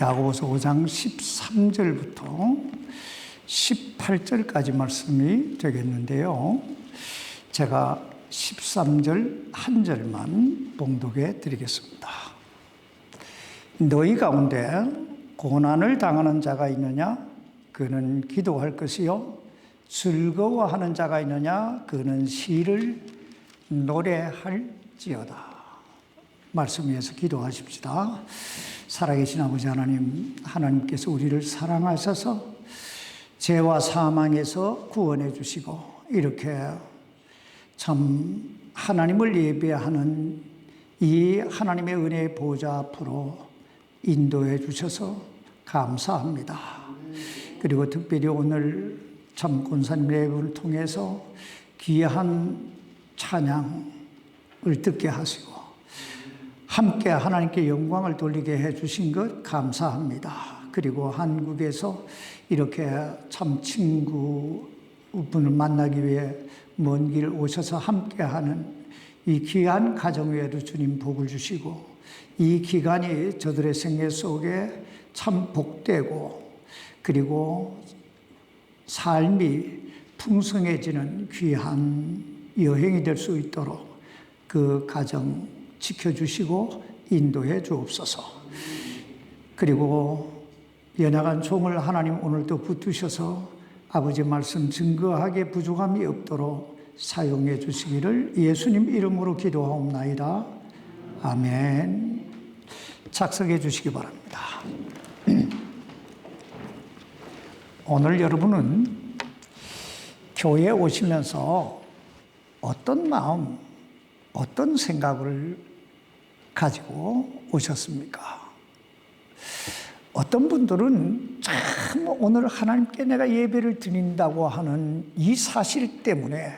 야고보서 5장 13절부터 18절까지 말씀이 되겠는데요. 제가 13절 한 절만 봉독해 드리겠습니다. 너희 가운데 고난을 당하는 자가 있느냐? 그는 기도할 것이요. 즐거워하는 자가 있느냐? 그는 시를 노래할지어다. 말씀 위해서 기도하십시다. 살아계신 아버지 하나님, 하나님께서 우리를 사랑하셔서 죄와 사망에서 구원해 주시고 이렇게 참 하나님을 예배하는 이 하나님의 은혜의 보좌 앞으로 인도해 주셔서 감사합니다. 그리고 특별히 오늘 참 권사님 예배를 통해서 귀한 찬양을 듣게 하시고 함께 하나님께 영광을 돌리게 해주신 것 감사합니다. 그리고 한국에서 이렇게 참 친구분을 만나기 위해 먼 길 오셔서 함께하는 이 귀한 가정 위에도 주님 복을 주시고 이 기간이 저들의 생애 속에 참 복되고 그리고 삶이 풍성해지는 귀한 여행이 될 수 있도록 그 가정 지켜주시고 인도해 주옵소서. 그리고 연약한 종을 하나님 오늘도 붙드셔서 아버지 말씀 증거하게 부족함이 없도록 사용해 주시기를 예수님 이름으로 기도하옵나이다. 아멘. 작성해 주시기 바랍니다. 오늘 여러분은 교회에 오시면서 어떤 마음, 어떤 생각을 가지고 오셨습니까? 어떤 분들은 참 오늘 하나님께 내가 예배를 드린다고 하는 이 사실 때문에,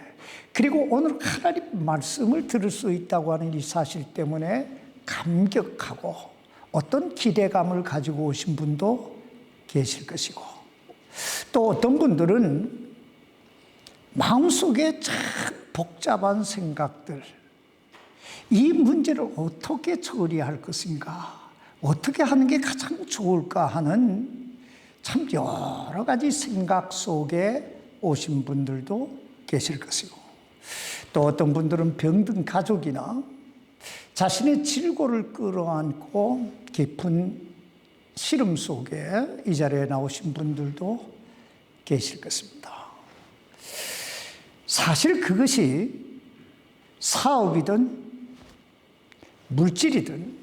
그리고 오늘 하나님 말씀을 들을 수 있다고 하는 이 사실 때문에 감격하고 어떤 기대감을 가지고 오신 분도 계실 것이고, 또 어떤 분들은 마음속에 참 복잡한 생각들, 이 문제를 어떻게 처리할 것인가, 어떻게 하는 게 가장 좋을까 하는 참 여러 가지 생각 속에 오신 분들도 계실 것이고, 또 어떤 분들은 병든 가족이나 자신의 질고를 끌어안고 깊은 시름 속에 이 자리에 나오신 분들도 계실 것입니다. 사실 그것이 사업이든 물질이든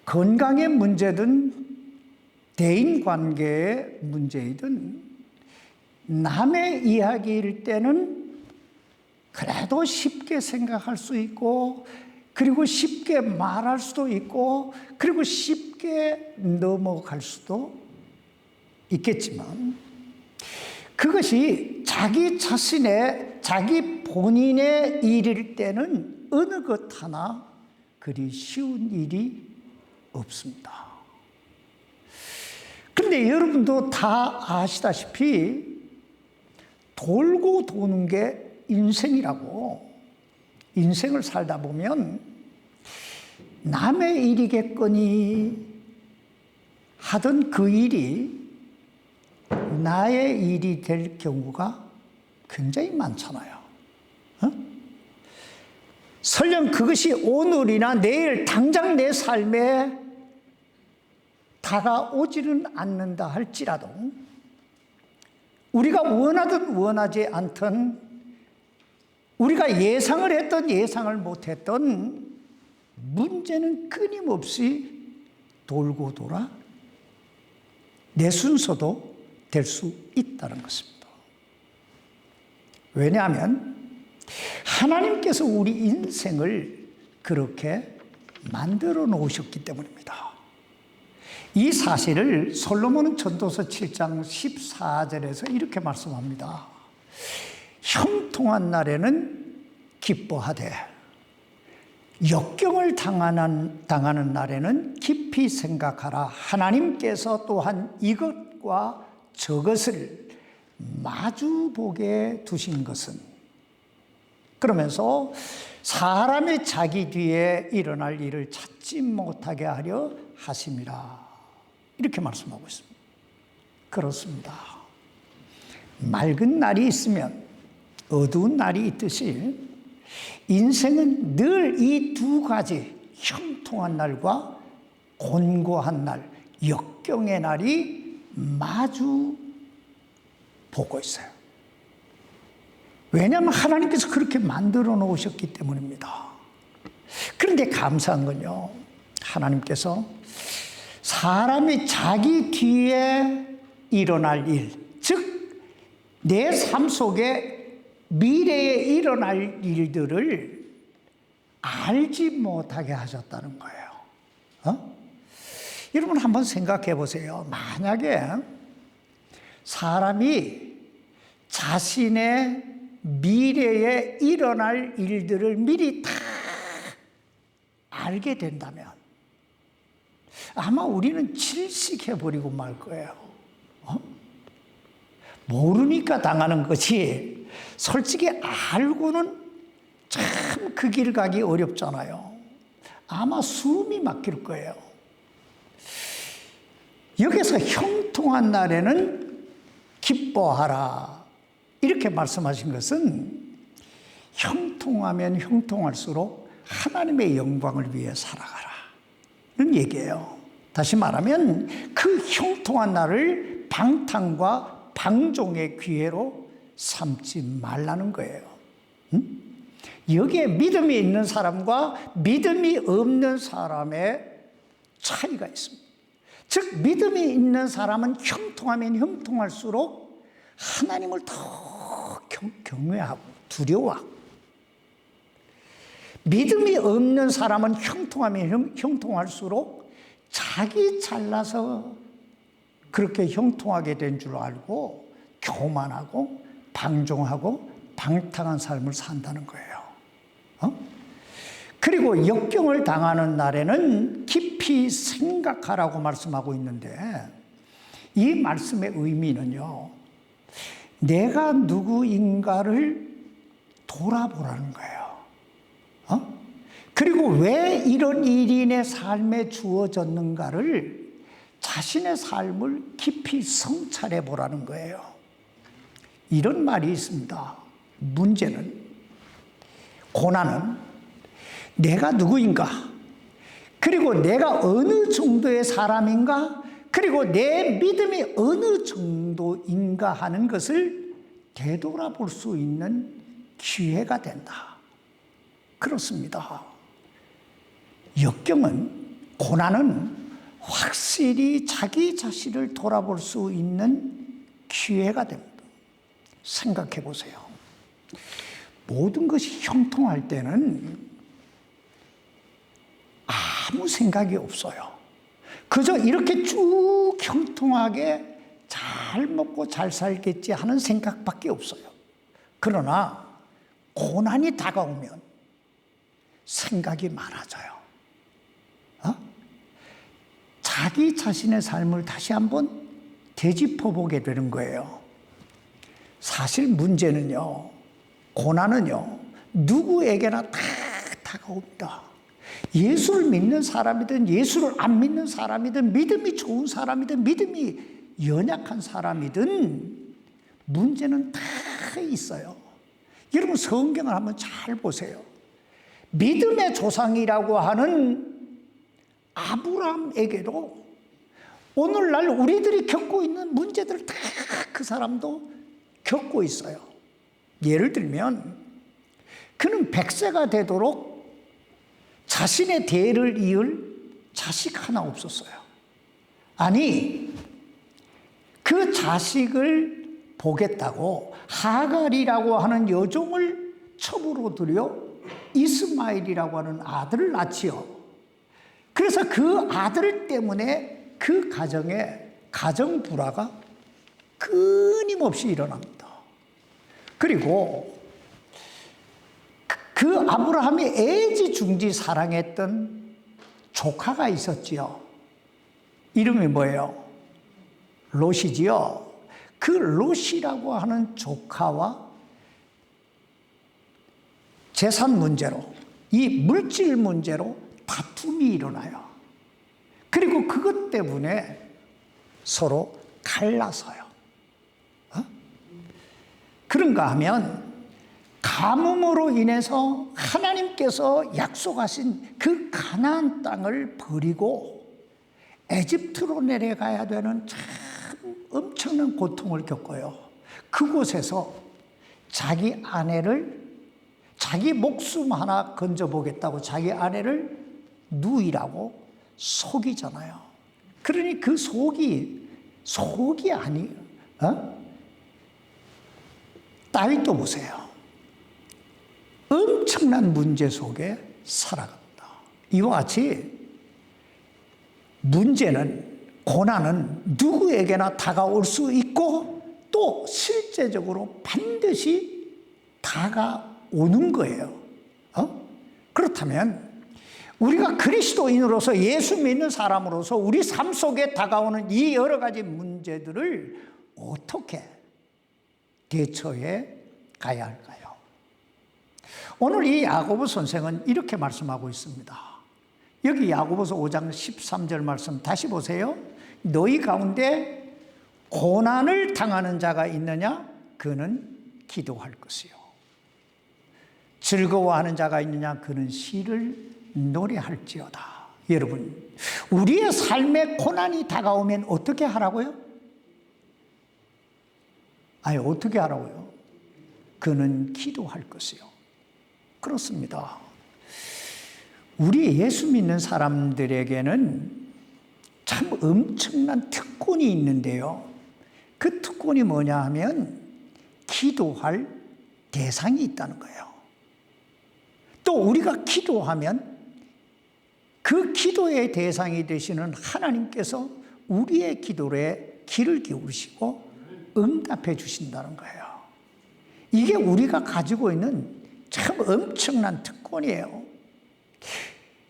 건강의 문제든 대인관계의 문제이든 남의 이야기일 때는 그래도 쉽게 생각할 수 있고, 그리고 쉽게 말할 수도 있고, 그리고 쉽게 넘어갈 수도 있겠지만, 그것이 자기 자신의, 자기 본인의 일일 때는 어느 것 하나 그리 쉬운 일이 없습니다. 그런데 여러분도 다 아시다시피 돌고 도는 게 인생이라고, 인생을 살다 보면 남의 일이겠거니 하던 그 일이 나의 일이 될 경우가 굉장히 많잖아요. 설령 그것이 오늘이나 내일 당장 내 삶에 다가오지는 않는다 할지라도, 우리가 원하든 원하지 않든, 우리가 예상을 했던 예상을 못했던 문제는 끊임없이 돌고 돌아 내 순서도 될 수 있다는 것입니다. 왜냐하면 하나님께서 우리 인생을 그렇게 만들어 놓으셨기 때문입니다. 이 사실을 솔로몬은 전도서 7장 14절에서 이렇게 말씀합니다. 형통한 날에는 기뻐하되 역경을 당하는 날에는 깊이 생각하라. 하나님께서 또한 이것과 저것을 마주보게 두신 것은 그러면서 사람이 자기 뒤에 일어날 일을 찾지 못하게 하려 하심이라. 이렇게 말씀하고 있습니다. 그렇습니다. 맑은 날이 있으면 어두운 날이 있듯이 인생은 늘 이 두 가지 형통한 날과 곤고한 날, 역경의 날이 마주 보고 있어요. 왜냐하면 하나님께서 그렇게 만들어 놓으셨기 때문입니다. 그런데 감사한 건요, 하나님께서 사람이 자기 뒤에 일어날 일, 즉 내 삶 속에 미래에 일어날 일들을 알지 못하게 하셨다는 거예요. 여러분 한번 생각해 보세요. 만약에 사람이 자신의 미래에 일어날 일들을 미리 다 알게 된다면 아마 우리는 질식해버리고 말 거예요. 모르니까 당하는 것이, 솔직히 알고는 참 그 길 가기 어렵잖아요. 아마 숨이 막힐 거예요. 여기서 형통한 날에는 기뻐하라 이렇게 말씀하신 것은, 형통하면 형통할수록 하나님의 영광을 위해 살아가라는 얘기예요. 다시 말하면 그 형통한 날을 방탕과 방종의 기회로 삼지 말라는 거예요. 여기에 믿음이 있는 사람과 믿음이 없는 사람의 차이가 있습니다. 즉 믿음이 있는 사람은 형통하면 형통할수록 하나님을 더 경외하고 두려워하고, 믿음이 없는 사람은 형통하면 형통할수록 자기 잘나서 그렇게 형통하게 된 줄 알고 교만하고 방종하고 방탕한 삶을 산다는 거예요. 그리고 역경을 당하는 날에는 깊이 생각하라고 말씀하고 있는데, 이 말씀의 의미는요, 내가 누구인가를 돌아보라는 거예요. 그리고 왜 이런 일이 내 삶에 주어졌는가를, 자신의 삶을 깊이 성찰해 보라는 거예요. 이런 말이 있습니다. 문제는, 고난은 내가 누구인가, 그리고 내가 어느 정도의 사람인가, 그리고 내 믿음이 어느 정도인가 하는 것을 되돌아볼 수 있는 기회가 된다. 그렇습니다. 역경은, 고난은 확실히 자기 자신을 돌아볼 수 있는 기회가 됩니다. 생각해 보세요. 모든 것이 형통할 때는 아무 생각이 없어요. 그저 이렇게 쭉 형통하게 잘 먹고 잘 살겠지 하는 생각밖에 없어요. 그러나 고난이 다가오면 생각이 많아져요. 자기 자신의 삶을 다시 한번 되짚어보게 되는 거예요. 사실 문제는요, 고난은요, 누구에게나 다 다가옵니다. 예수를 믿는 사람이든 예수를 안 믿는 사람이든 믿음이 좋은 사람이든 믿음이 연약한 사람이든 문제는 다 있어요. 여러분 성경을 한번 잘 보세요. 믿음의 조상이라고 하는 아브라함에게도 오늘날 우리들이 겪고 있는 문제들을 다 그 사람도 겪고 있어요. 예를 들면 그는 100세가 되도록 자신의 대를 이을 자식 하나 없었어요. 아니, 그 자식을 보겠다고 하갈이라고 하는 여종을 첩으로 들여 이스마엘이라고 하는 아들을 낳지요. 그래서 그 아들 때문에 그 가정에 가정 불화가 끊임없이 일어납니다. 그리고 그 아브라함이 애지중지 사랑했던 조카가 있었지요. 이름이 뭐예요? 롯이지요. 그 롯이라고 하는 조카와 재산 문제로, 이 물질 문제로 다툼이 일어나요. 그리고 그것 때문에 서로 갈라서요. 그런가 하면 가뭄으로 인해서 하나님께서 약속하신 그 가나안 땅을 버리고 에집트로 내려가야 되는 참 엄청난 고통을 겪어요. 그곳에서 자기 아내를, 자기 목숨 하나 건져보겠다고 자기 아내를 누이라고 속이잖아요. 그러니 그 속이 아니에요. 다윗도 보세요. 엄청난 문제 속에 살아갑니다. 이와 같이 문제는, 고난은 누구에게나 다가올 수 있고 또 실제적으로 반드시 다가오는 거예요. 그렇다면 우리가 그리스도인으로서, 예수 믿는 사람으로서 우리 삶 속에 다가오는 이 여러 가지 문제들을 어떻게 대처해 가야 할까요? 오늘 이 야고보 선생은 이렇게 말씀하고 있습니다. 여기 야고보서 5장 13절 말씀 다시 보세요. 너희 가운데 고난을 당하는 자가 있느냐? 그는 기도할 것이요. 즐거워하는 자가 있느냐? 그는 시를 노래할지어다. 여러분, 우리의 삶에 고난이 다가오면 어떻게 하라고요? 아니, 어떻게 하라고요? 그는 기도할 것이요. 그렇습니다. 우리 예수 믿는 사람들에게는 참 엄청난 특권이 있는데요. 그 특권이 뭐냐 하면 기도할 대상이 있다는 거예요. 또 우리가 기도하면 그 기도의 대상이 되시는 하나님께서 우리의 기도에 귀를 기울이시고 응답해 주신다는 거예요. 이게 우리가 가지고 있는 참 엄청난 특권이에요.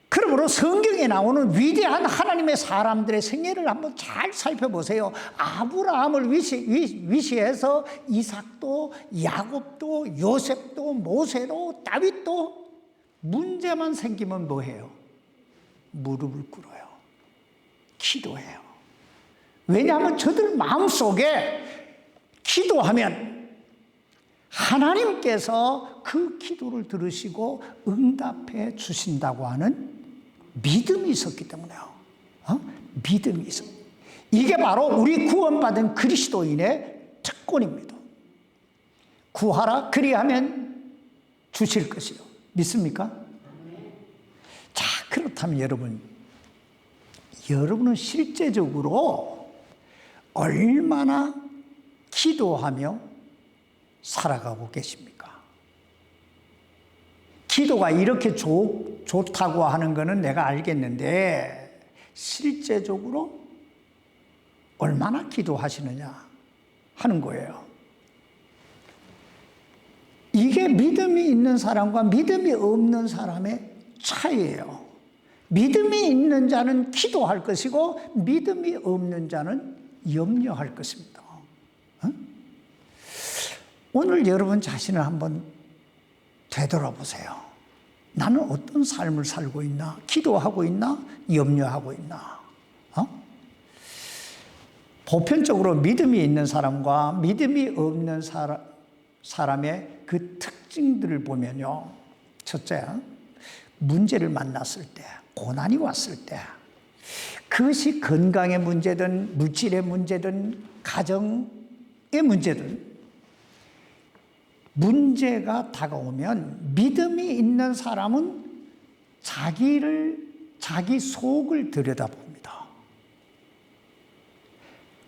그러므로 성경에 나오는 위대한 하나님의 사람들의 생애를 한번 잘 살펴보세요. 아브라함을 위시해서 이삭도, 야곱도, 요셉도, 모세도, 다윗도 문제만 생기면 뭐해요? 무릎을 꿇어요. 기도해요. 왜냐하면 저들 마음속에 기도하면 하나님께서 그 기도를 들으시고 응답해 주신다고 하는 믿음이 있었기 때문에요. 믿음이 있어. 이게 바로 우리 구원받은 그리스도인의 특권입니다. 구하라 그리하면 주실 것이요. 믿습니까? 자, 그렇다면 여러분은 실제적으로 얼마나 기도하며 살아가고 계십니까? 기도가 이렇게 좋다고 하는 것은 내가 알겠는데 실제적으로 얼마나 기도하시느냐 하는 거예요. 이게 믿음이 있는 사람과 믿음이 없는 사람의 차이예요. 믿음이 있는 자는 기도할 것이고 믿음이 없는 자는 염려할 것입니다. 오늘 여러분 자신을 한번 되돌아보세요. 나는 어떤 삶을 살고 있나? 기도하고 있나? 염려하고 있나? 보편적으로 믿음이 있는 사람과 믿음이 없는 사람의 그 특징들을 보면요. 첫째, 문제를 만났을 때, 고난이 왔을 때, 그것이 건강의 문제든 물질의 문제든 가정의 문제든 문제가 다가오면 믿음이 있는 사람은 자기 속을 들여다봅니다.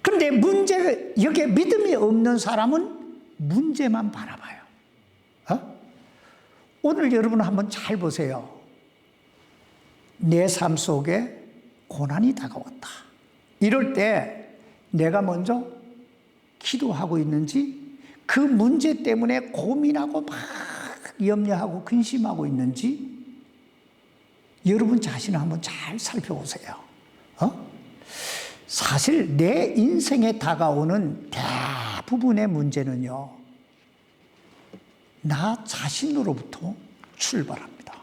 그런데 여기에 믿음이 없는 사람은 문제만 바라봐요. 오늘 여러분 한번 잘 보세요. 내 삶 속에 고난이 다가왔다. 이럴 때 내가 먼저 기도하고 있는지, 그 문제 때문에 고민하고 막 염려하고 근심하고 있는지 여러분 자신을 한번 잘 살펴보세요. 사실 내 인생에 다가오는 대부분의 문제는요, 나 자신으로부터 출발합니다.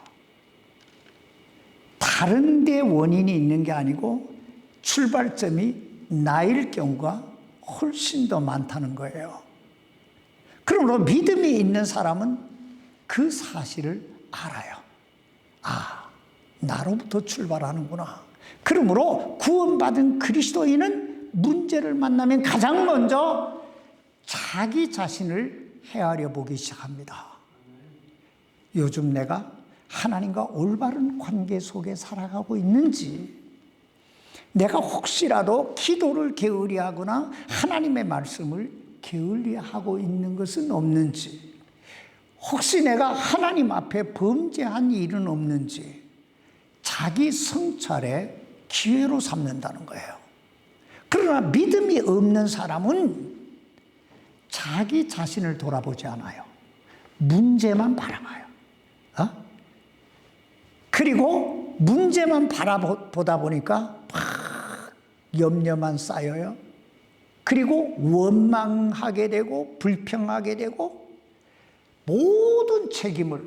다른 데 원인이 있는 게 아니고 출발점이 나일 경우가 훨씬 더 많다는 거예요. 그러므로 믿음이 있는 사람은 그 사실을 알아요. 아, 나로부터 출발하는구나. 그러므로 구원받은 그리스도인은 문제를 만나면 가장 먼저 자기 자신을 헤아려 보기 시작합니다. 요즘 내가 하나님과 올바른 관계 속에 살아가고 있는지, 내가 혹시라도 기도를 게을리하거나 하나님의 말씀을 게을리하고 있는 것은 없는지, 혹시 내가 하나님 앞에 범죄한 일은 없는지 자기 성찰의 기회로 삼는다는 거예요. 그러나 믿음이 없는 사람은 자기 자신을 돌아보지 않아요. 문제만 바라봐요. 그리고 문제만 바라보다 보니까 막 염려만 쌓여요. 그리고 원망하게 되고 불평하게 되고 모든 책임을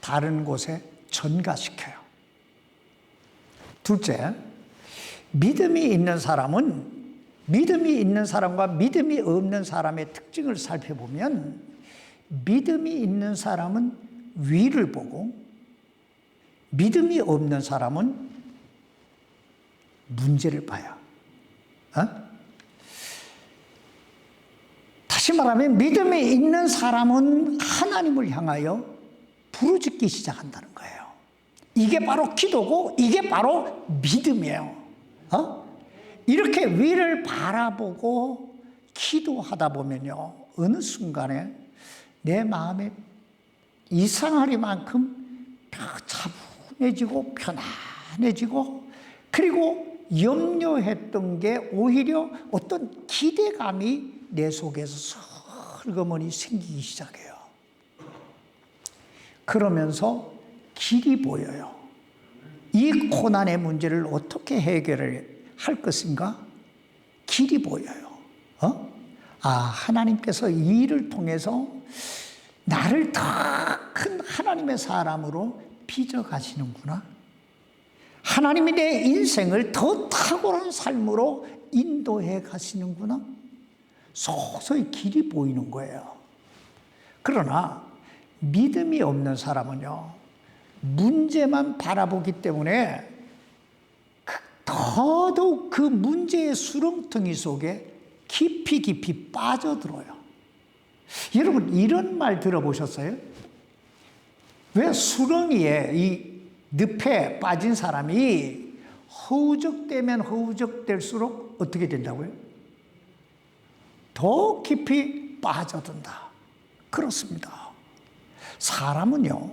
다른 곳에 전가시켜요. 둘째, 믿음이 있는 사람은 믿음이 있는 사람과 믿음이 없는 사람의 특징을 살펴보면 믿음이 있는 사람은 위를 보고 믿음이 없는 사람은 문제를 봐요. 다시 말하면 믿음이 있는 사람은 하나님을 향하여 부르짖기 시작한다는 거예요. 이게 바로 기도고 이게 바로 믿음이에요. 이렇게 위를 바라보고 기도하다 보면요, 어느 순간에 내 마음에 이상하리만큼 차분해지고 편안해지고, 그리고 염려했던 게 오히려 어떤 기대감이 내 속에서 슬그머니 생기기 시작해요. 그러면서 길이 보여요. 이 고난의 문제를 어떻게 해결을 할 것인가? 길이 보여요. 하나님께서 이 일을 통해서 나를 더 큰 하나님의 사람으로 빚어가시는구나. 하나님이 내 인생을 더 탁월한 삶으로 인도해 가시는구나. 서서히 길이 보이는 거예요. 그러나 믿음이 없는 사람은요, 문제만 바라보기 때문에 더더욱 그 문제의 수렁텅이 속에 깊이 빠져들어요. 여러분, 이런 말 들어보셨어요? 왜 수렁이에 이 늪에 빠진 사람이 허우적대면 허우적댈수록 어떻게 된다고요? 더 깊이 빠져든다. 그렇습니다. 사람은요,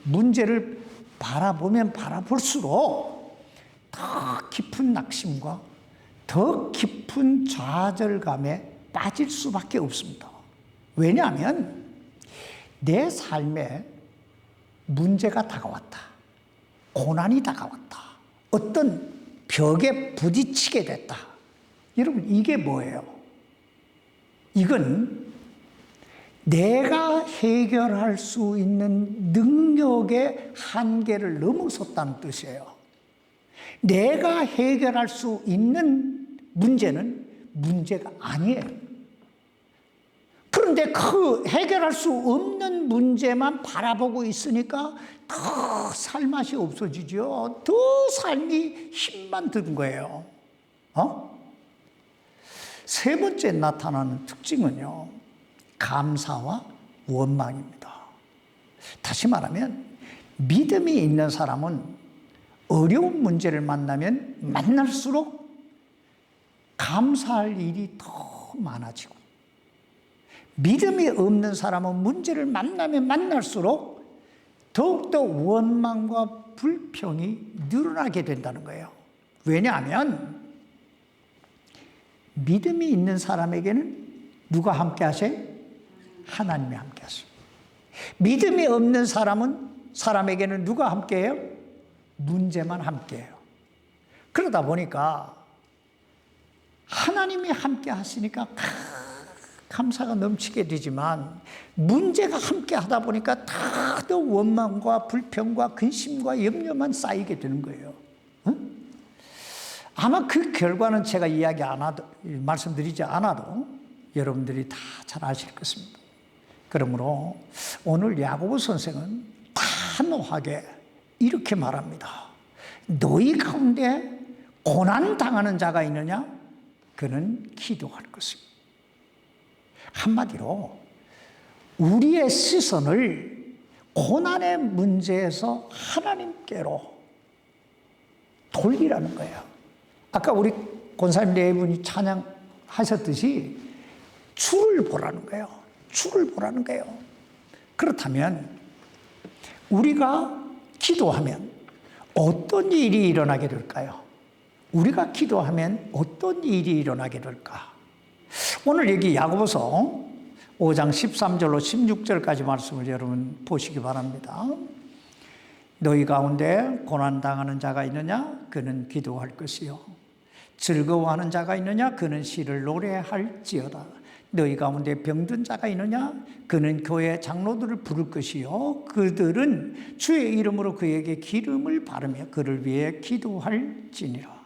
문제를 바라보면 바라볼수록 더 깊은 낙심과 더 깊은 좌절감에 빠질 수밖에 없습니다. 왜냐하면 내 삶에 문제가 다가왔다. 고난이 다가왔다. 어떤 벽에 부딪히게 됐다. 여러분, 이게 뭐예요? 이건 내가 해결할 수 있는 능력의 한계를 넘어섰다는 뜻이에요. 내가 해결할 수 있는 문제는 문제가 아니에요. 그런데 그 해결할 수 없는 문제만 바라보고 있으니까 더 살맛이 없어지죠. 더 삶이 힘만 든 거예요. 세 번째 나타나는 특징은요, 감사와 원망입니다. 다시 말하면 믿음이 있는 사람은 어려운 문제를 만나면 만날수록 감사할 일이 더 많아지고, 믿음이 없는 사람은 문제를 만나면 만날수록 더욱더 원망과 불평이 늘어나게 된다는 거예요. 왜냐하면 믿음이 있는 사람에게는 누가 함께 하세요? 하나님이 함께 하세요. 믿음이 없는 사람에게는 누가 함께 해요? 문제만 함께 해요. 그러다 보니까 하나님이 함께 하시니까 감사가 넘치게 되지만 문제가 함께 하다 보니까 다더 원망과 불평과 근심과 염려만 쌓이게 되는 거예요. 아마 그 결과는 제가 말씀드리지 않아도 여러분들이 다 잘 아실 것입니다. 그러므로 오늘 야고보 선생은 단호하게 이렇게 말합니다. 너희 가운데 고난 당하는 자가 있느냐? 그는 기도할 것입니다. 한마디로 우리의 시선을 고난의 문제에서 하나님께로 돌리라는 거예요. 아까 우리 권사님 네 분이 찬양하셨듯이 주를 보라는 거예요. 주를 보라는 거예요. 그렇다면 우리가 기도하면 어떤 일이 일어나게 될까요? 우리가 기도하면 어떤 일이 일어나게 될까? 오늘 여기 야고보서 5장 13절로 16절까지 말씀을 여러분 보시기 바랍니다. 너희 가운데 고난당하는 자가 있느냐? 그는 기도할 것이요. 즐거워하는 자가 있느냐? 그는 시를 노래할지어다. 너희 가운데 병든 자가 있느냐? 그는 교회 장로들을 부를 것이요. 그들은 주의 이름으로 그에게 기름을 바르며 그를 위해 기도할지니라.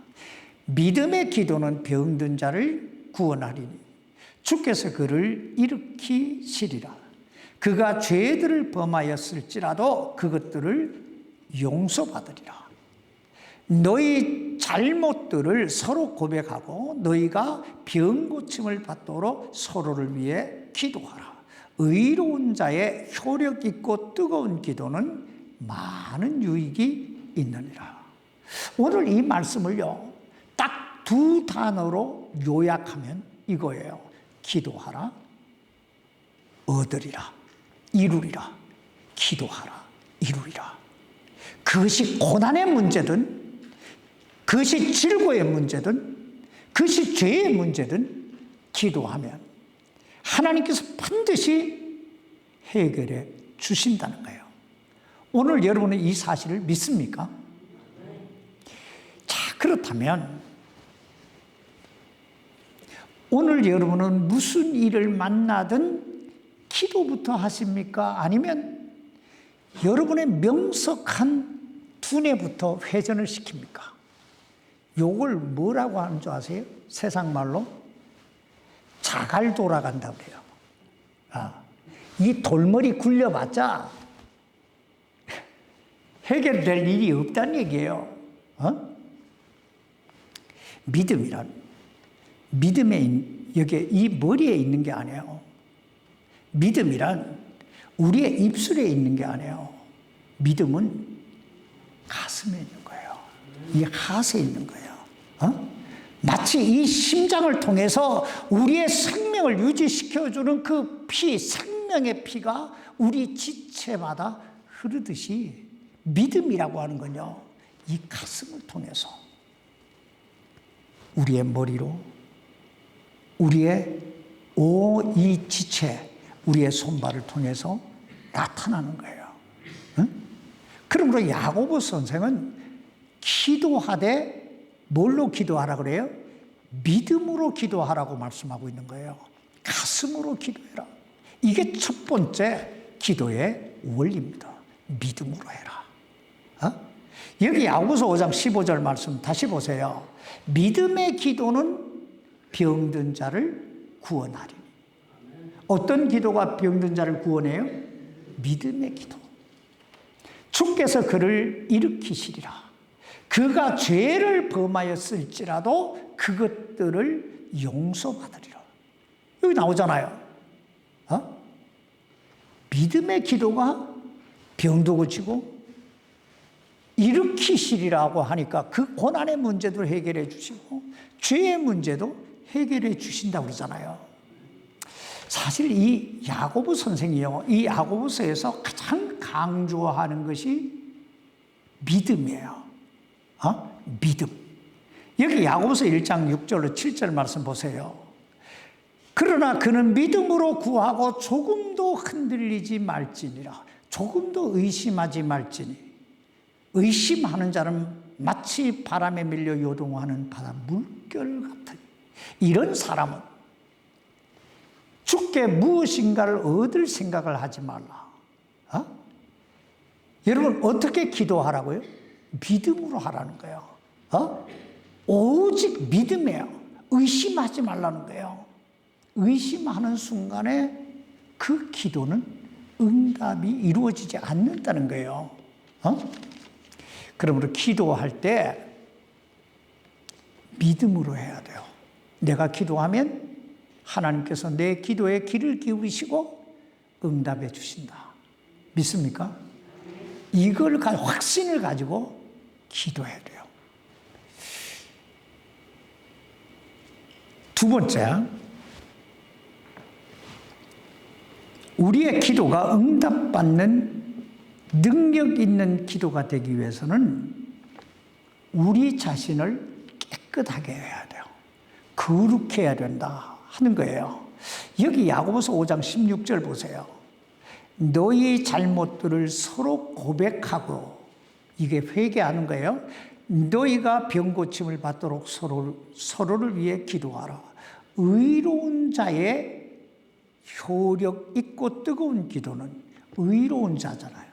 믿음의 기도는 병든 자를 구원하리니 주께서 그를 일으키시리라. 그가 죄들을 범하였을지라도 그것들을 용서받으리라. 너희 잘못들을 서로 고백하고 너희가 병 고침을 받도록 서로를 위해 기도하라. 의로운 자의 효력 있고 뜨거운 기도는 많은 유익이 있느니라. 오늘 이 말씀을요, 딱 두 단어로 요약하면 이거예요. 기도하라, 얻으리라, 이루리라. 기도하라, 이루리라. 그것이 고난의 문제든 그것이 질고의 문제든 그것이 죄의 문제든 기도하면 하나님께서 반드시 해결해 주신다는 거예요. 오늘 여러분은 이 사실을 믿습니까? 자, 그렇다면 오늘 여러분은 무슨 일을 만나든 기도부터 하십니까? 아니면 여러분의 명석한 두뇌부터 회전을 시킵니까? 요걸 뭐라고 하는 줄 아세요? 세상 말로 자갈 돌아간다고 그래요. 이 돌머리 굴려봤자 해결될 일이 없다는 얘기예요. 믿음에 여기 이 머리에 있는 게 아니에요. 믿음이란 우리의 입술에 있는 게 아니에요. 믿음은 가슴에 있는 거예요. 이 하트에 있는 거예요. 마치 이 심장을 통해서 우리의 생명을 유지시켜주는 그 피, 생명의 피가 우리 지체마다 흐르듯이 믿음이라고 하는 건요, 이 가슴을 통해서 우리의 머리로 우리의 이 지체, 우리의 손발을 통해서 나타나는 거예요. 그러므로 야고보 선생은 기도하되 뭘로 기도하라 그래요? 믿음으로 기도하라고 말씀하고 있는 거예요. 가슴으로 기도해라. 이게 첫 번째 기도의 원리입니다. 믿음으로 해라. 여기 야고보서 5장 15절 말씀 다시 보세요. 믿음의 기도는 병든 자를 구원하리니. 어떤 기도가 병든 자를 구원해요? 믿음의 기도. 주께서 그를 일으키시리라. 그가 죄를 범하였을지라도 그것들을 용서받으리라. 여기 나오잖아요. 믿음의 기도가 병도 고치고 일으키시리라고 하니까 그 고난의 문제도 해결해 주시고 죄의 문제도 해결해 주신다고 그러잖아요. 사실 이 야고보 선생이요, 이 야고보서에서 가장 강조하는 것이 믿음이에요. 믿음. 여기 야고보서 1장 6절로 7절 말씀 보세요. 그러나 그는 믿음으로 구하고 조금도 흔들리지 말지니라. 조금도 의심하지 말지니. 의심하는 자는 마치 바람에 밀려 요동하는 바다 물결 같으니. 이런 사람은 주께 무엇인가를 얻을 생각을 하지 말라. 여러분 어떻게 기도하라고요? 믿음으로 하라는 거예요. 오직 믿음이에요. 의심하지 말라는 거예요. 의심하는 순간에 그 기도는 응답이 이루어지지 않는다는 거예요. 그러므로 기도할 때 믿음으로 해야 돼요. 내가 기도하면 하나님께서 내 기도에 귀를 기울이시고 응답해 주신다. 믿습니까? 이걸 확신을 가지고 기도해야 돼요. 두 번째, 우리의 기도가 응답받는 능력 있는 기도가 되기 위해서는 우리 자신을 깨끗하게 해야 돼요. 거룩해야 해야 된다 하는 거예요. 여기 야고보서 5장 16절 보세요. 너희 잘못들을 서로 고백하고, 이게 회개하는 거예요. 너희가 병 고침을 받도록 서로를 위해 기도하라. 의로운 자의 효력 있고 뜨거운 기도는 의로운 자잖아요.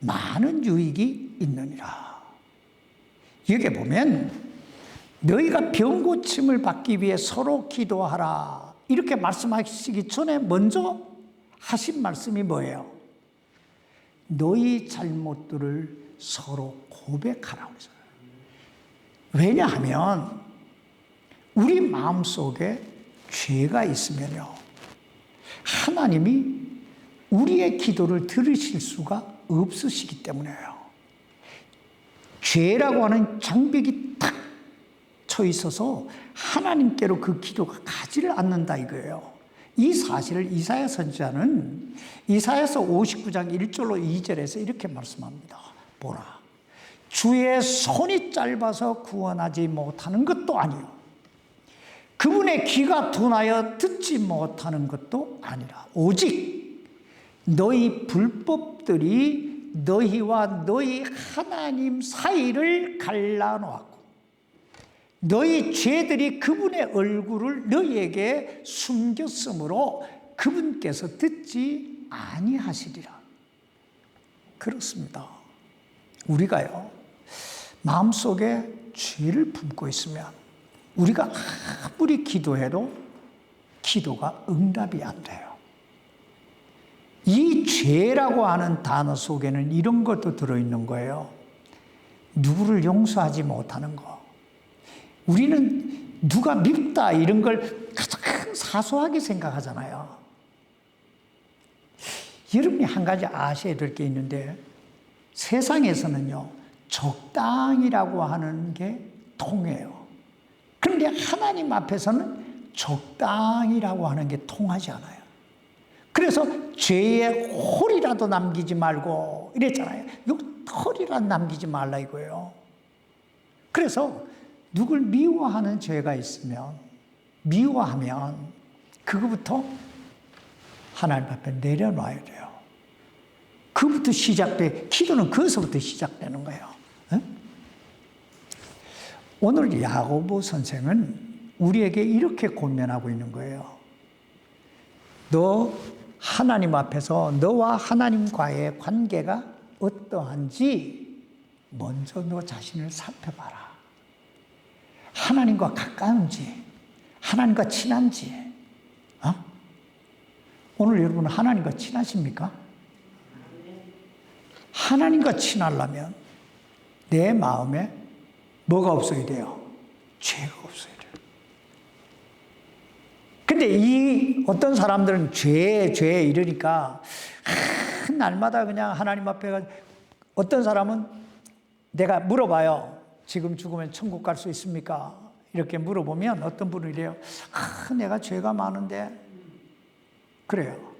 많은 유익이 있느니라. 여기 보면 너희가 병 고침을 받기 위해 서로 기도하라 이렇게 말씀하시기 전에 먼저 하신 말씀이 뭐예요? 너희 잘못들을 서로 고백하라고 했어요. 왜냐하면 우리 마음속에 죄가 있으면요, 하나님이 우리의 기도를 들으실 수가 없으시기 때문에요. 죄라고 하는 장벽이 탁 쳐 있어서 하나님께로 그 기도가 가지를 않는다 이거예요. 이 사실을 이사야 선지자는 이사야서 59장 1절로 2절에서 이렇게 말씀합니다. 보라, 주의 손이 짧아서 구원하지 못하는 것도 아니요, 그분의 귀가 둔하여 듣지 못하는 것도 아니라 오직 너희 불법들이 너희와 너희 하나님 사이를 갈라놓았고 너희 죄들이 그분의 얼굴을 너희에게 숨겼으므로 그분께서 듣지 아니하시리라. 그렇습니다. 우리가요, 마음속에 죄를 품고 있으면 우리가 아무리 기도해도 기도가 응답이 안 돼요. 이 죄라고 하는 단어 속에는 이런 것도 들어있는 거예요. 누구를 용서하지 못하는 거. 우리는 누가 밉다 이런 걸 가장 사소하게 생각하잖아요. 여러분이 한 가지 아셔야 될 게 있는데, 세상에서는요, 적당이라고 하는 게 통해요. 그런데 하나님 앞에서는 적당이라고 하는 게 통하지 않아요. 그래서 죄의 홀이라도 남기지 말고 이랬잖아요. 요 털이라도 남기지 말라 이거예요. 그래서 누굴 미워하는 죄가 있으면, 미워하면 그거부터 하나님 앞에 내려놔야 돼요. 그부터 시작돼. 기도는 거기서부터 시작되는 거예요. 오늘 야고보 선생은 우리에게 이렇게 권면하고 있는 거예요. 너 하나님 앞에서 너와 하나님과의 관계가 어떠한지 먼저 너 자신을 살펴봐라. 하나님과 가까운지, 하나님과 친한지. 오늘 여러분 하나님과 친하십니까? 하나님과 친하려면 내 마음에 뭐가 없어야 돼요? 죄가 없어야 돼요. 근데 이 어떤 사람들은 죄 이러니까 날마다 그냥 하나님 앞에 가서, 어떤 사람은 내가 물어봐요. 지금 죽으면 천국 갈 수 있습니까? 이렇게 물어보면 어떤 분은 이래요. 내가 죄가 많은데. 그래요.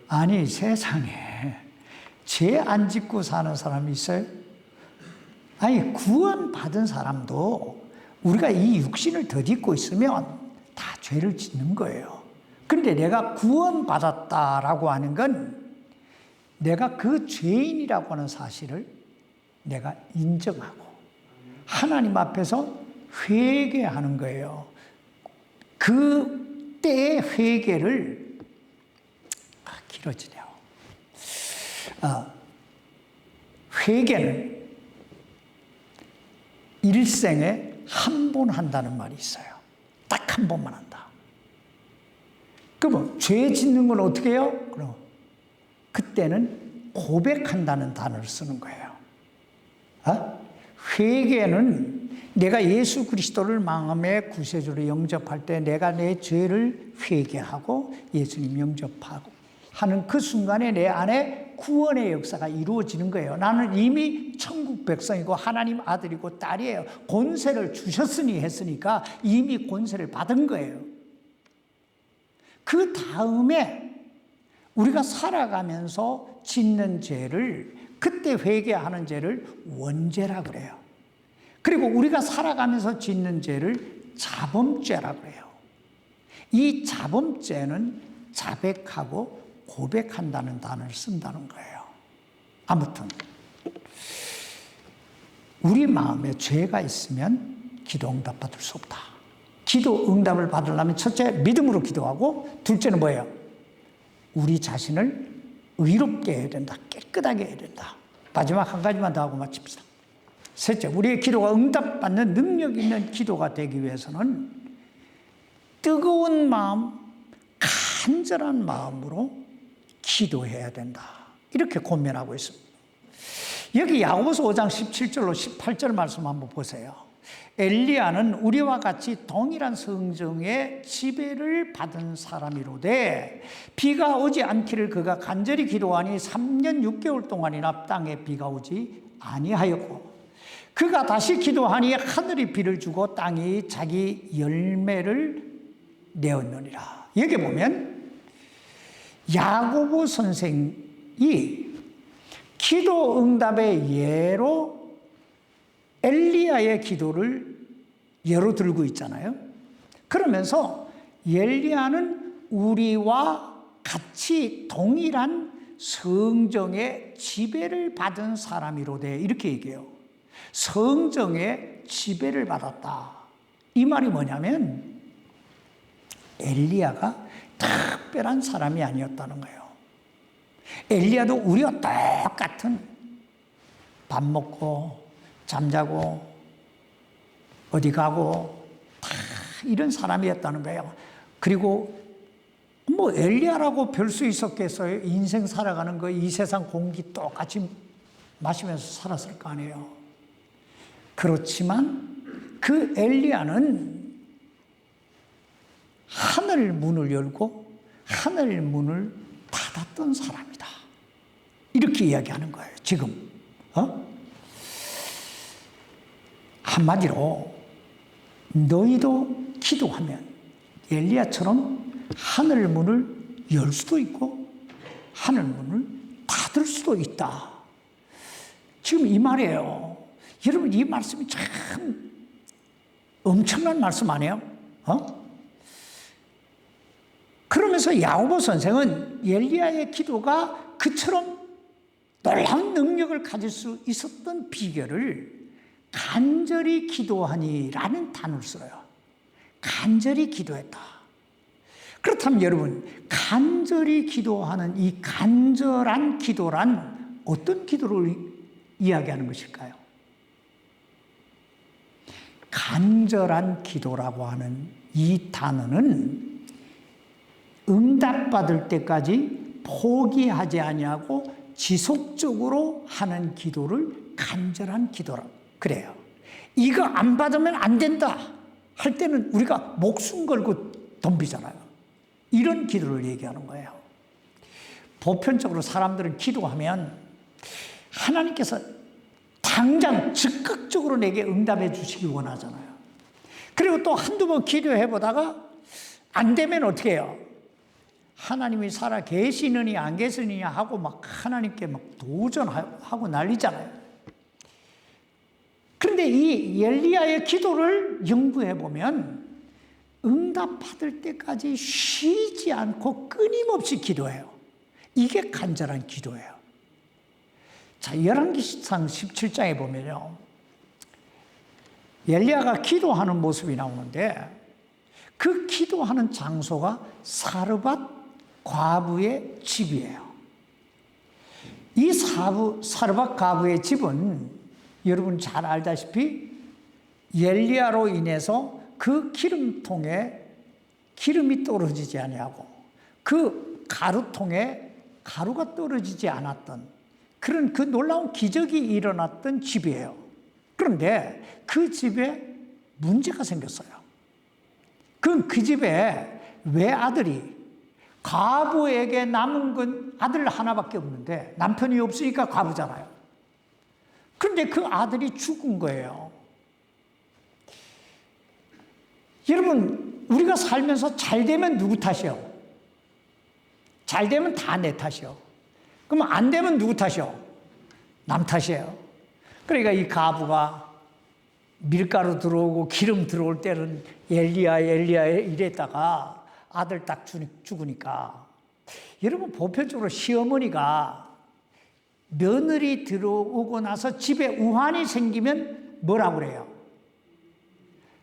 아니, 세상에 죄 안 짓고 사는 사람이 있어요? 아니, 구원받은 사람도 우리가 이 육신을 덧입고 있으면 다 죄를 짓는 거예요. 그런데 내가 구원받았다라고 하는 건 내가 그 죄인이라고 하는 사실을 내가 인정하고 하나님 앞에서 회개하는 거예요. 그 때의 회개를 길어지네요. 회개는 일생에 한 번 한다는 말이 있어요. 딱 한 번만 한다. 그럼 죄 짓는 건 어떻게 해요? 그럼 그때는 고백한다는 단어를 쓰는 거예요. 회개는 내가 예수 그리스도를 마음의 구세주로 영접할 때 내가 내 죄를 회개하고 예수님 영접하고 하는 그 순간에 내 안에 구원의 역사가 이루어지는 거예요. 나는 이미 천국 백성이고 하나님 아들이고 딸이에요. 권세를 주셨으니 했으니까 이미 권세를 받은 거예요. 그 다음에 우리가 살아가면서 짓는 죄를, 그때 회개하는 죄를 원죄라 그래요. 그리고 우리가 살아가면서 짓는 죄를 자범죄라 그래요. 이 자범죄는 자백하고 고백한다는 단어를 쓴다는 거예요. 아무튼 우리 마음에 죄가 있으면 기도 응답 받을 수 없다. 기도 응답을 받으려면 첫째 믿음으로 기도하고, 둘째는 뭐예요? 우리 자신을 의롭게 해야 된다. 깨끗하게 해야 된다. 마지막 한 가지만 더 하고 마칩시다. 셋째, 우리의 기도가 응답받는 능력 있는 기도가 되기 위해서는 뜨거운 마음, 간절한 마음으로 기도해야 된다. 이렇게 권면하고 있습니다. 여기 야고보서 5장 17절로 18절 말씀 한번 보세요. 엘리야는 우리와 같이 동일한 성정의 지배를 받은 사람이로되 비가 오지 않기를 그가 간절히 기도하니 3년 6개월 동안이나 땅에 비가 오지 아니하였고 그가 다시 기도하니 하늘이 비를 주고 땅이 자기 열매를 내었느니라. 여기 보면 야고보 선생이 기도 응답의 예로 엘리야의 기도를 예로 들고 있잖아요. 그러면서 엘리야는 우리와 같이 동일한 성정의 지배를 받은 사람이로되 이렇게 얘기해요. 성정의 지배를 받았다. 이 말이 뭐냐면 엘리야가 특별한 사람이 아니었다는 거예요. 엘리야도 우리와 똑같은 밥 먹고 잠자고 어디 가고 다 이런 사람이었다는 거예요. 그리고 뭐 엘리야라고 별 수 있었겠어요? 인생 살아가는 거 이 세상 공기 똑같이 마시면서 살았을 거 아니에요. 그렇지만 그 엘리야는 하늘 문을 열고 하늘 문을 닫았던 사람이다. 이렇게 이야기하는 거예요. 지금 한마디로 너희도 기도하면 엘리야처럼 하늘 문을 열 수도 있고 하늘 문을 닫을 수도 있다. 지금 이 말이에요. 여러분 이 말씀이 참 엄청난 말씀 아니에요? 그러면서 야고보 선생은 엘리야의 기도가 그처럼 놀라운 능력을 가질 수 있었던 비결을 간절히 기도하니라는 단어를 써요. 간절히 기도했다. 그렇다면 여러분, 간절히 기도하는 이 간절한 기도란 어떤 기도를 이야기하는 것일까요? 간절한 기도라고 하는 이 단어는 응답받을 때까지 포기하지 아니하고 지속적으로 하는 기도를 간절한 기도라 그래요. 이거 안 받으면 안 된다 할 때는 우리가 목숨 걸고 덤비잖아요. 이런 기도를 얘기하는 거예요. 보편적으로 사람들은 기도하면 하나님께서 당장 즉각적으로 내게 응답해 주시기 원하잖아요. 그리고 또 한두 번 기도해 보다가 안 되면 어떻게 해요? 하나님이 살아 계시느냐 안 계시느냐 하고 막 하나님께 막 도전하고 난리잖아요. 그런데 이 엘리야의 기도를 연구해 보면 응답받을 때까지 쉬지 않고 끊임없이 기도해요. 이게 간절한 기도예요. 자, 열왕기상 17장에 보면요, 엘리야가 기도하는 모습이 나오는데 그 기도하는 장소가 사르밧 과부의 집이에요. 이 사르밧 과부의 집은 여러분 잘 알다시피 엘리야로 인해서 그 기름통에 기름이 떨어지지 아니하고 그 가루통에 가루가 떨어지지 않았던 그런 그 놀라운 기적이 일어났던 집이에요. 그런데 그 집에 문제가 생겼어요. 그 집에 외아들이 과부에게 남은 건 아들 하나밖에 없는데 남편이 없으니까 과부잖아요. 그런데 그 아들이 죽은 거예요. 여러분, 우리가 살면서 잘 되면 누구 탓이요? 잘 되면 다 내 탓이요. 그럼 안 되면 누구 탓이요? 남 탓이에요. 그러니까 이 과부가 밀가루 들어오고 기름 들어올 때는 엘리야 이랬다가 아들 딱 죽으니까, 여러분 보편적으로 시어머니가 며느리 들어오고 나서 집에 우환이 생기면 뭐라고 그래요?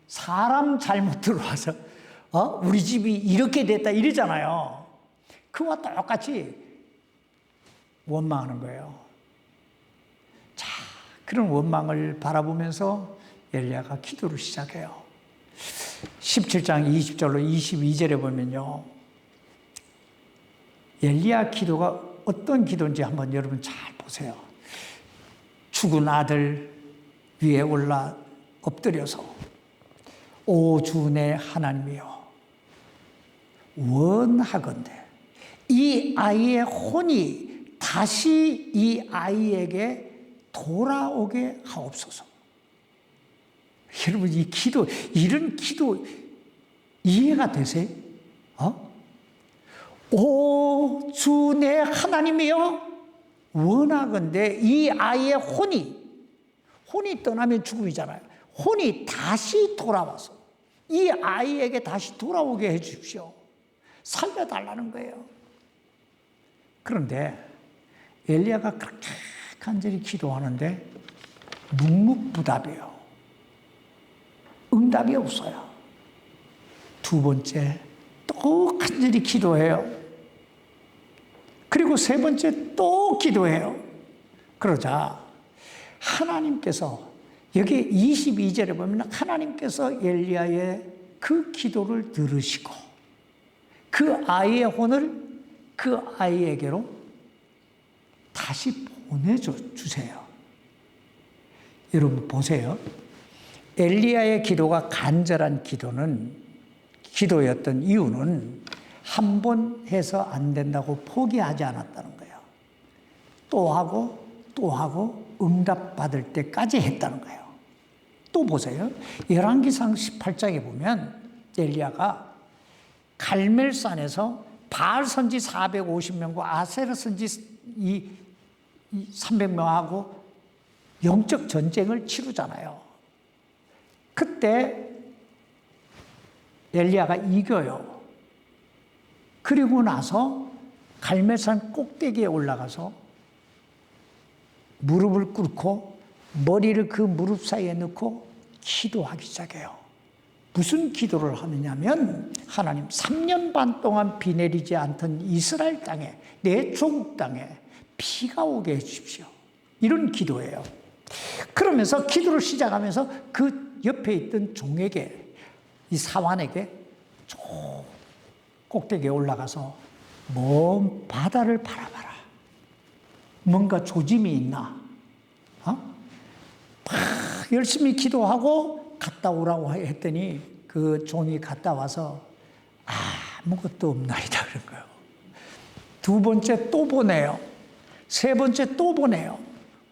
사람 잘못 들어와서 우리 집이 이렇게 됐다 이러잖아요. 그와 똑같이 원망하는 거예요. 자, 그런 원망을 바라보면서 엘리야가 기도를 시작해요. 17장 20절로 22절에 보면요, 엘리야 기도가 어떤 기도인지 한번 여러분 잘 보세요. 죽은 아들 위에 올라 엎드려서 오 주 내 하나님이여, 원하건대 이 아이의 혼이 다시 이 아이에게 돌아오게 하옵소서. 여러분, 이 기도, 이런 기도 이해가 되세요? 오 주 내 하나님이여, 원하건대 이 아이의 혼이 떠나면 죽음이잖아요. 혼이 다시 돌아와서 이 아이에게 다시 돌아오게 해 주십시오. 살려달라는 거예요. 그런데 엘리야가 그렇게 간절히 기도하는데 묵묵부답이에요. 응답이 없어요. 두 번째 또 간절히 기도해요. 그리고 세 번째 또 기도해요. 그러자 하나님께서, 여기 22절에 보면 하나님께서 엘리야의 그 기도를 들으시고 그 아이의 혼을 그 아이에게로 다시 보내주세요. 여러분 보세요. 엘리야의 기도가 간절한 기도였던 이유는 한 번 해서 안 된다고 포기하지 않았다는 거예요. 또 하고 또 하고 응답받을 때까지 했다는 거예요. 또 보세요. 열왕기상 18장에 보면 엘리야가 갈멜산에서 바알 선지 450명과 아세라 선지 300명하고 영적 전쟁을 치르잖아요. 그때 엘리야가 이겨요. 그리고 나서 갈멜산 꼭대기에 올라가서 무릎을 꿇고 머리를 그 무릎 사이에 넣고 기도하기 시작해요. 무슨 기도를 하느냐면, 하나님 3년 반 동안 비 내리지 않던 이스라엘 땅에, 내 조국 땅에 비가 오게 해 주십시오. 이런 기도예요. 그러면서 기도를 시작하면서 그 옆에 있던 종에게, 이 사환에게 저 꼭대기에 올라가서 먼 바다를 바라봐라. 뭔가 조짐이 있나? 막 열심히 기도하고 갔다 오라고 했더니 그 종이 갔다 와서 아무것도 없나이다 그런 거예요. 두 번째 또 보내요. 세 번째 또 보내요.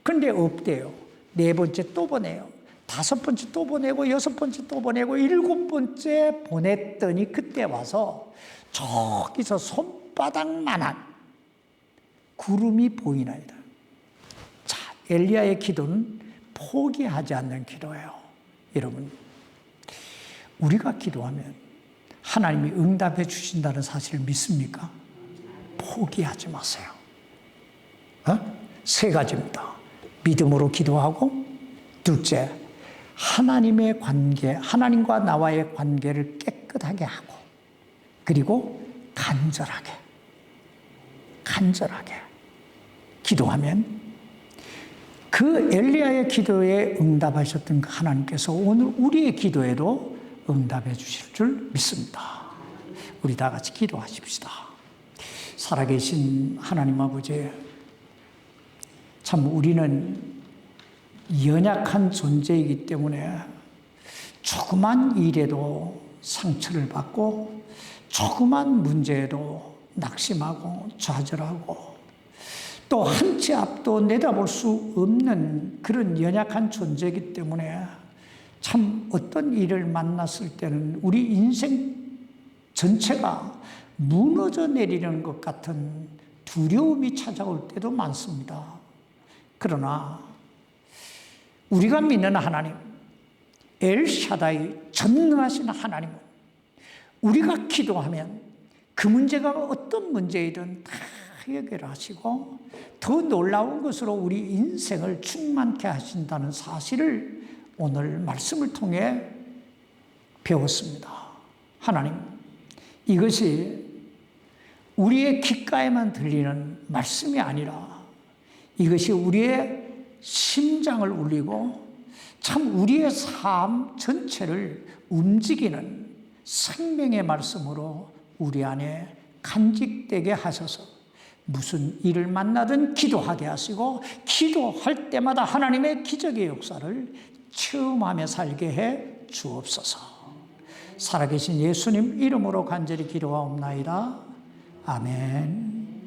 근데 없대요. 네 번째 또 보내요. 다섯 번째 또 보내고 여섯 번째 또 보내고 일곱 번째 보냈더니 그때 와서 저기서 손바닥만한 구름이 보이나이다. 자, 엘리야의 기도는 포기하지 않는 기도예요. 여러분, 우리가 기도하면 하나님이 응답해 주신다는 사실을 믿습니까? 포기하지 마세요. 세 가지입니다. 믿음으로 기도하고, 둘째, 하나님의 관계, 하나님과 나와의 관계를 깨끗하게 깨끗하게 하고, 그리고 간절하게 기도하면 그 엘리야의 기도에 응답하셨던 하나님께서 오늘 우리의 기도에도 응답해 주실 줄 믿습니다. 우리 다 같이 기도하십시다. 살아계신 하나님 아버지, 참 우리는 연약한 존재이기 때문에 조그만 일에도 상처를 받고 조그만 문제에도 낙심하고 좌절하고 또 한 치 앞도 내다볼 수 없는 그런 연약한 존재이기 때문에 참 어떤 일을 만났을 때는 우리 인생 전체가 무너져 내리는 것 같은 두려움이 찾아올 때도 많습니다. 그러나 우리가 믿는 하나님, 엘샤다이 전능하신 하나님은 우리가 기도하면 그 문제가 어떤 문제이든 다 해결하시고 더 놀라운 것으로 우리 인생을 충만케 하신다는 사실을 오늘 말씀을 통해 배웠습니다. 하나님, 이것이 우리의 귓가에만 들리는 말씀이 아니라 이것이 우리의 심장을 울리고 참 우리의 삶 전체를 움직이는 생명의 말씀으로 우리 안에 간직되게 하셔서 무슨 일을 만나든 기도하게 하시고 기도할 때마다 하나님의 기적의 역사를 체험하며 살게 해 주옵소서. 살아계신 예수님 이름으로 간절히 기도하옵나이다. 아멘.